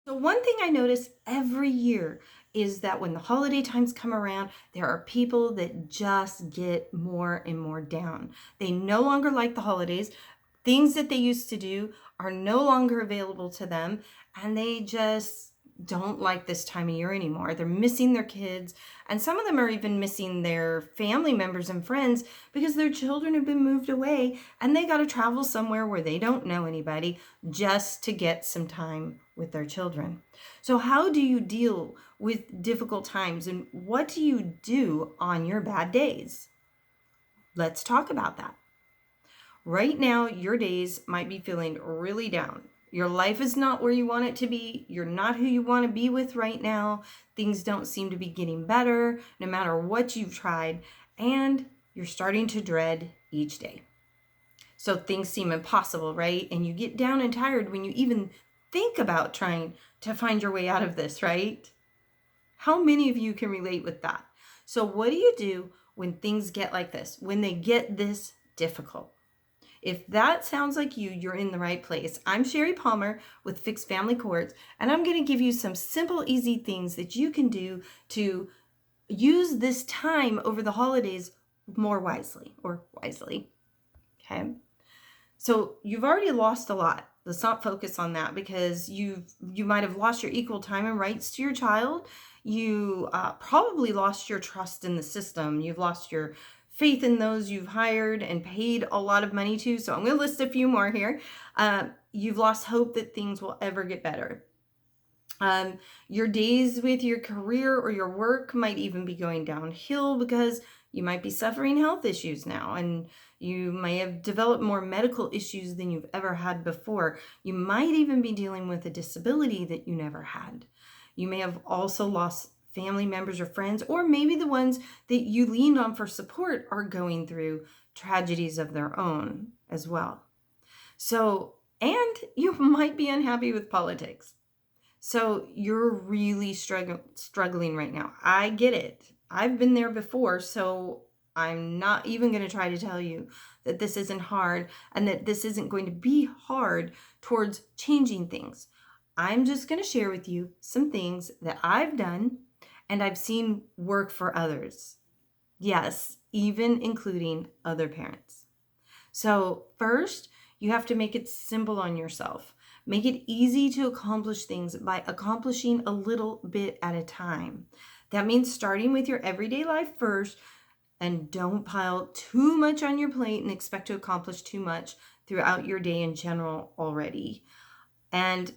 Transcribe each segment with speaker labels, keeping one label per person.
Speaker 1: So one thing I notice every year is that when the holiday times come around, there are people that just get more and more down. They no longer like the holidays. Things that they used to do are no longer available to them, and they just don't like this time of year anymore. They're missing their kids, and some of them are even missing their family members and friends because their children have been moved away and they got to travel somewhere where they don't know anybody just to get some time with their children. So, how do you deal with difficult times and what do you do on your bad days? Let's talk about that. Right now, your days might be feeling really down. Your life is not where you want it to be. You're not who you want to be with right now. Things don't seem to be getting better no matter what you've tried. And you're starting to dread each day. So things seem impossible, right? And you get down and tired when you even think about trying to find your way out of this, right? How many of you can relate with that? So, what do you do when things get like this, when they get this difficult? If that sounds like you, you're in the right place. I'm Sherry Palmer with Fixed Family Courts, and I'm going to give you some simple, easy things that you can do to use this time over the holidays more wisely or wisely. Okay. So you've already lost a lot. Let's not focus on that because you might have lost your equal time and rights to your child. You probably lost your trust in the system. You've lost your faith in those you've hired and paid a lot of money to. So I'm going to list a few more here. You've lost hope that things will ever get better. Your days with your career or your work might even be going downhill because you might be suffering health issues now, and you may have developed more medical issues than you've ever had before. You might even be dealing with a disability that you never had. You may have also lost family members or friends, or maybe the ones that you leaned on for support are going through tragedies of their own as well. So, and you might be unhappy with politics. So you're really struggling right now. I get it. I've been there before, so I'm not even going to try to tell you that this isn't hard and that this isn't going to be hard towards changing things. I'm just going to share with you some things that I've done and I've seen work for others. Yes, even including other parents. So first, you have to make it simple on yourself. Make it easy to accomplish things by accomplishing a little bit at a time. That means starting with your everyday life first, and don't pile too much on your plate and expect to accomplish too much throughout your day in general already. And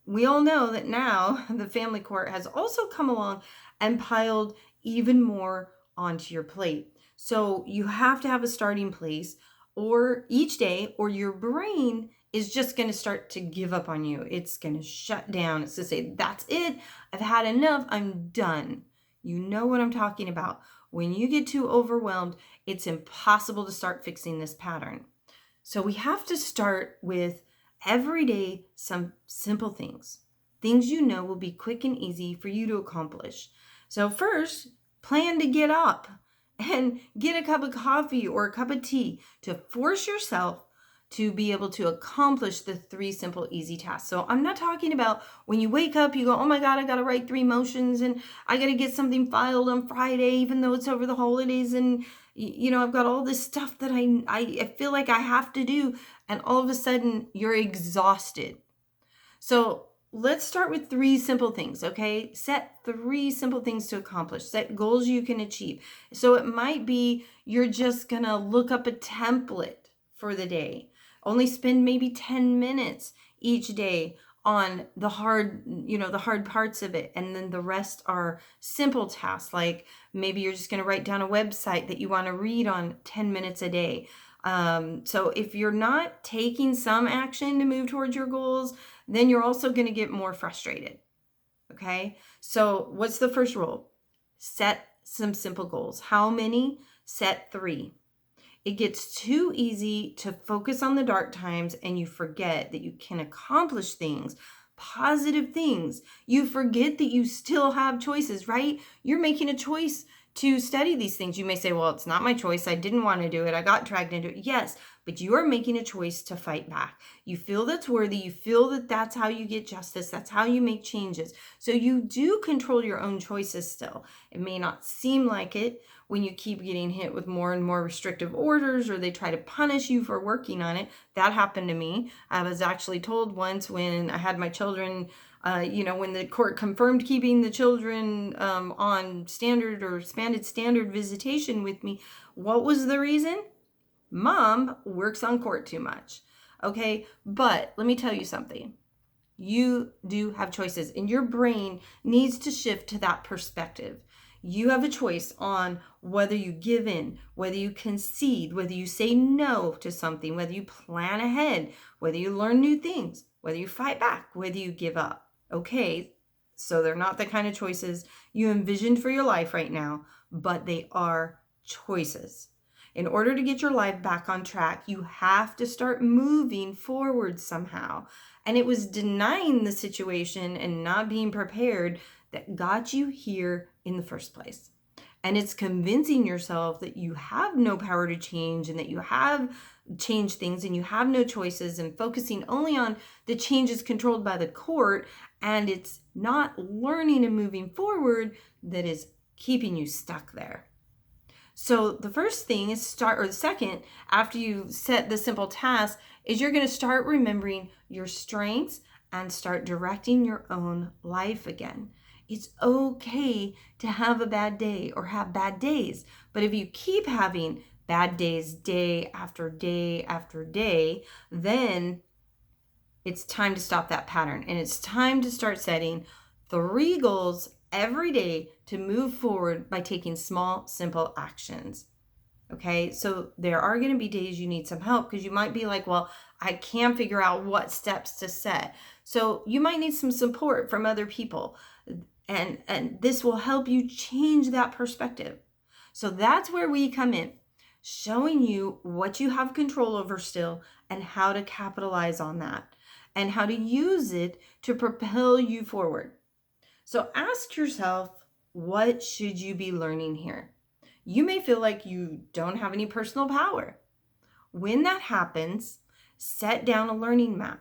Speaker 1: we all know that now the family court has also come along and piled even more onto your plate. So you have to have a starting place or each day, or your brain is just going to start to give up on you. It's going to shut down. It's to say, that's it. I've had enough. I'm done. You know what I'm talking about. When you get too overwhelmed, it's impossible to start fixing this pattern. So we have to start with every day some simple things you know will be quick and easy for you to accomplish. So first, plan to get up and get a cup of coffee or a cup of tea to force yourself to be able to accomplish the 3 simple, easy tasks. So I'm not talking about when you wake up, you go, oh my God, I got to write 3 motions and I got to get something filed on Friday, even though it's over the holidays. And, you know, I've got all this stuff that I feel like I have to do. And all of a sudden you're exhausted. So let's start with 3 simple things, okay? Set 3 simple things to accomplish. Set goals you can achieve. So it might be you're just going to look up a template for the day. Only spend maybe 10 minutes each day on the hard parts of it. And then the rest are simple tasks. Like maybe you're just going to write down a website that you want to read on 10 minutes a day. So if you're not taking some action to move towards your goals, then you're also going to get more frustrated. Okay. So what's the first rule? Set some simple goals. How many? Set 3. It gets too easy to focus on the dark times and you forget that you can accomplish things, positive things. You forget that you still have choices, right? You're making a choice to study these things. You may say, well, it's not my choice. I didn't want to do it. I got dragged into it. Yes, but you are making a choice to fight back. You feel that's worthy. You feel that that's how you get justice. That's how you make changes. So you do control your own choices still. It may not seem like it when you keep getting hit with more and more restrictive orders, or they try to punish you for working on it. That happened to me. I was actually told once when I had my children, when the court confirmed keeping the children on standard or expanded standard visitation with me, what was the reason? Mom works on court too much. Okay, but let me tell you something. You do have choices, and your brain needs to shift to that perspective. You have a choice on whether you give in, whether you concede, whether you say no to something, whether you plan ahead, whether you learn new things, whether you fight back, whether you give up. Okay, so they're not the kind of choices you envisioned for your life right now, but they are choices. In order to get your life back on track, you have to start moving forward somehow. And it was denying the situation and not being prepared that got you here in the first place. And it's convincing yourself that you have no power to change and that you have changed things and you have no choices, and focusing only on the changes controlled by the court, and it's not learning and moving forward that is keeping you stuck there. So the first thing is the second, after you set the simple task, is you're going to start remembering your strengths and start directing your own life again. It's okay to have a bad day or have bad days. But if you keep having bad days day after day after day, then it's time to stop that pattern. And it's time to start setting 3 goals every day to move forward by taking small, simple actions. Okay, so there are going to be days you need some help, because you might be like, well, I can't figure out what steps to set. So you might need some support from other people. And this will help you change that perspective. So that's where we come in, showing you what you have control over still and how to capitalize on that and how to use it to propel you forward. So ask yourself, what should you be learning here? You may feel like you don't have any personal power. When that happens, set down a learning map.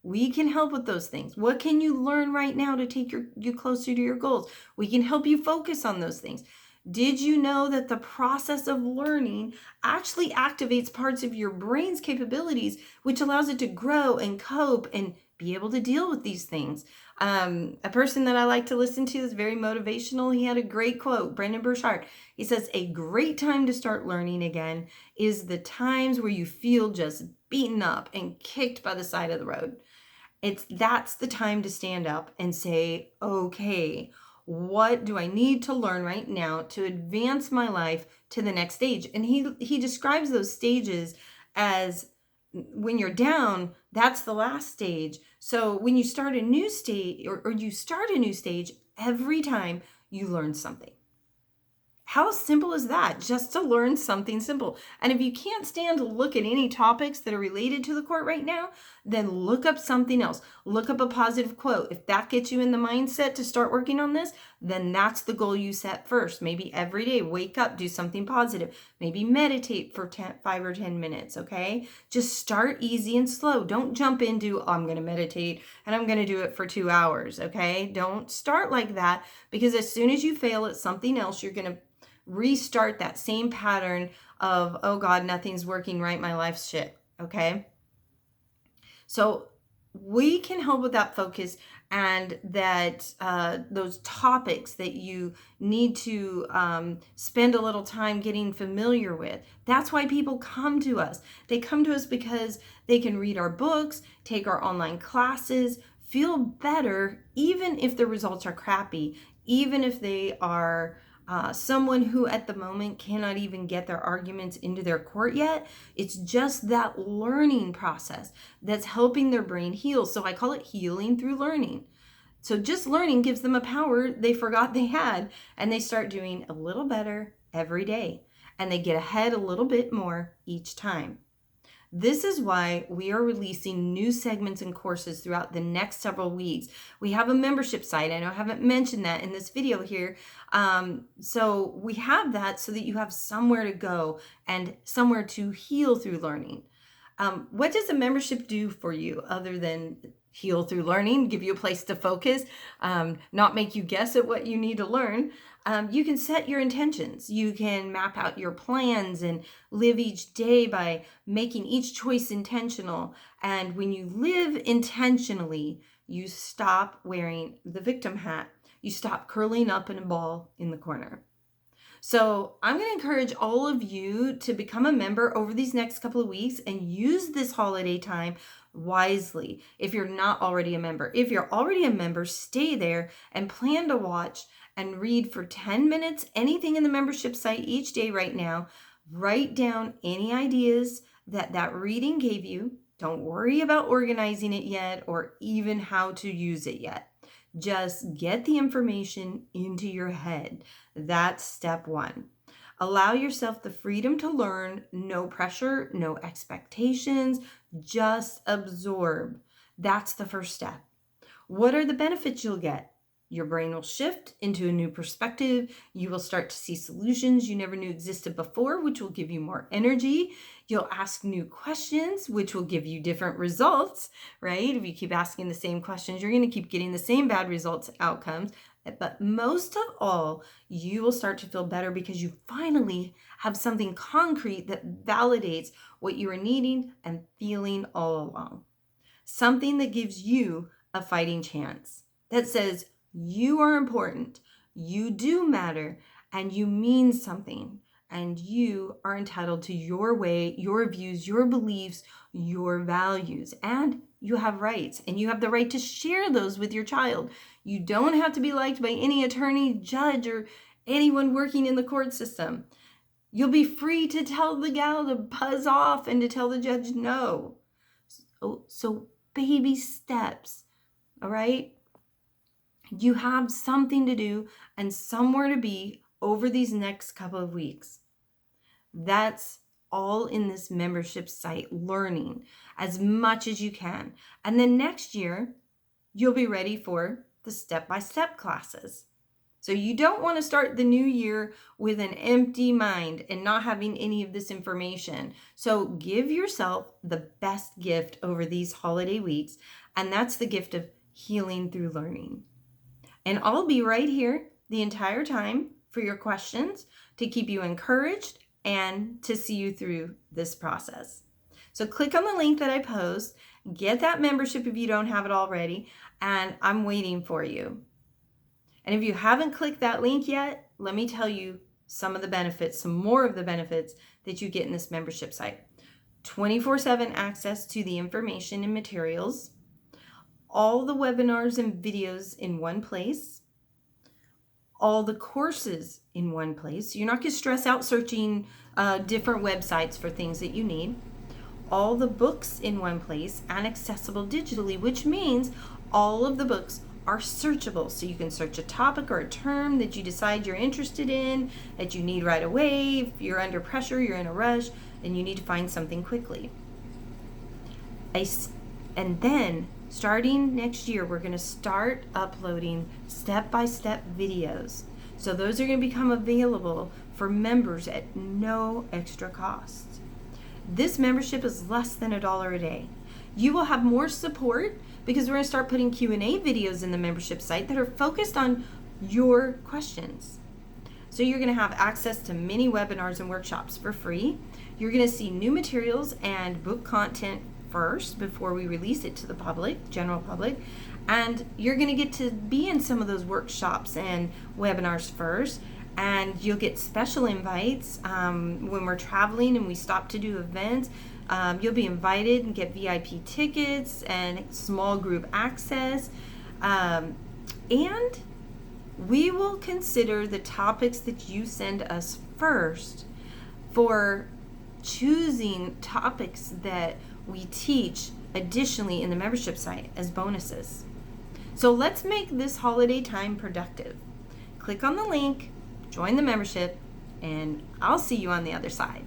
Speaker 1: We can help with those things. What can you learn right now to take you closer to your goals? We can help you focus on those things. Did you know that the process of learning actually activates parts of your brain's capabilities, which allows it to grow and cope and be able to deal with these things? A person that I like to listen to is very motivational. He had a great quote, Brendon Burchard. He says, a great time to start learning again is the times where you feel just beaten up and kicked by the side of the road. That's the time to stand up and say, okay, what do I need to learn right now to advance my life to the next stage? And he describes those stages as, when you're down, that's the last stage. So when you start a new stage, or you start a new stage every time you learn something. How simple is that? Just to learn something simple. And if you can't stand to look at any topics that are related to the court right now, then look up something else. Look up a positive quote. If that gets you in the mindset to start working on this, then that's the goal you set first. Maybe every day, wake up, do something positive. Maybe meditate for 5 or 10 minutes, okay? Just start easy and slow. Don't jump into, I'm going to meditate and I'm going to do it for 2 hours, okay? Don't start like that, because as soon as you fail at something else, you're going to restart that same pattern of, oh God, nothing's working right, my life's shit. Okay, so we can help with that focus and that those topics that you need to spend a little time getting familiar with. That's why people come to us. They come to us because they can read our books, take our online classes, feel better, even if the results are crappy, even if they are someone who at the moment cannot even get their arguments into their court yet. It's just that learning process that's helping their brain heal. So I call it healing through learning. So just learning gives them a power they forgot they had, and they start doing a little better every day, and they get ahead a little bit more each time. This is why we are releasing new segments and courses throughout the next several weeks. We have a membership site. I know I haven't mentioned that in this video here. So we have that so that you have somewhere to go and somewhere to heal through learning. What does a membership do for you other than heal through learning, give you a place to focus, not make you guess at what you need to learn? You can set your intentions. You can map out your plans and live each day by making each choice intentional. And when you live intentionally, you stop wearing the victim hat. You stop curling up in a ball in the corner. So I'm going to encourage all of you to become a member over these next couple of weeks and use this holiday time wisely. If you're not already a member, if you're already a member, stay there and plan to watch and read for 10 minutes anything in the membership site each day right now. Write down any ideas that reading gave you. Don't worry about organizing it yet or even how to use it yet. Just get the information into your head. That's step one. Allow yourself the freedom to learn, no pressure, no expectations, just absorb. That's the first step. What are the benefits you'll get? Your brain will shift into a new perspective. You will start to see solutions you never knew existed before, which will give you more energy. You'll ask new questions, which will give you different results, right? If you keep asking the same questions, you're going to keep getting the same bad results, outcomes. But most of all, you will start to feel better because you finally have something concrete that validates what you are needing and feeling all along. Something that gives you a fighting chance, that says you are important, you do matter, and you mean something, and you are entitled to your way, your views, your beliefs, your values, and you have rights, and you have the right to share those with your child. You don't have to be liked by any attorney, judge, or anyone working in the court system. You'll be free to tell the gal to buzz off and to tell the judge no. So baby steps, all right? You have something to do and somewhere to be over these next couple of weeks. That's all in this membership site, learning as much as you can. And then next year, you'll be ready for the step-by-step classes. So you don't want to start the new year with an empty mind and not having any of this information. So give yourself the best gift over these holiday weeks, and that's the gift of healing through learning. And I'll be right here the entire time for your questions to keep you encouraged and to see you through this process. So click on the link that I post, get that membership if you don't have it already, and I'm waiting for you. And if you haven't clicked that link yet, let me tell you some of the benefits, some more of the benefits that you get in this membership site. 24/7 access to the information and materials, all the webinars and videos in one place, all the courses in one place. So you're not going to stress out searching different websites for things that you need. All the books in one place and accessible digitally, which means all of the books are searchable. So you can search a topic or a term that you decide you're interested in, that you need right away. If you're under pressure, you're in a rush, and you need to find something quickly. And then starting next year, we're going to start uploading step-by-step videos. So those are going to become available for members at no extra cost. This membership is less than $1 a day. You will have more support because we're going to start putting Q&A videos in the membership site that are focused on your questions. So you're going to have access to many webinars and workshops for free. You're going to see new materials and book content first before we release it to the public, general public, and you're going to get to be in some of those workshops and webinars first, and you'll get special invites when we're traveling and we stop to do events. You'll be invited and get VIP tickets and small group access, and we will consider the topics that you send us first for choosing topics that we teach additionally in the membership site as bonuses. So let's make this holiday time productive. Click on the link, join the membership, and I'll see you on the other side.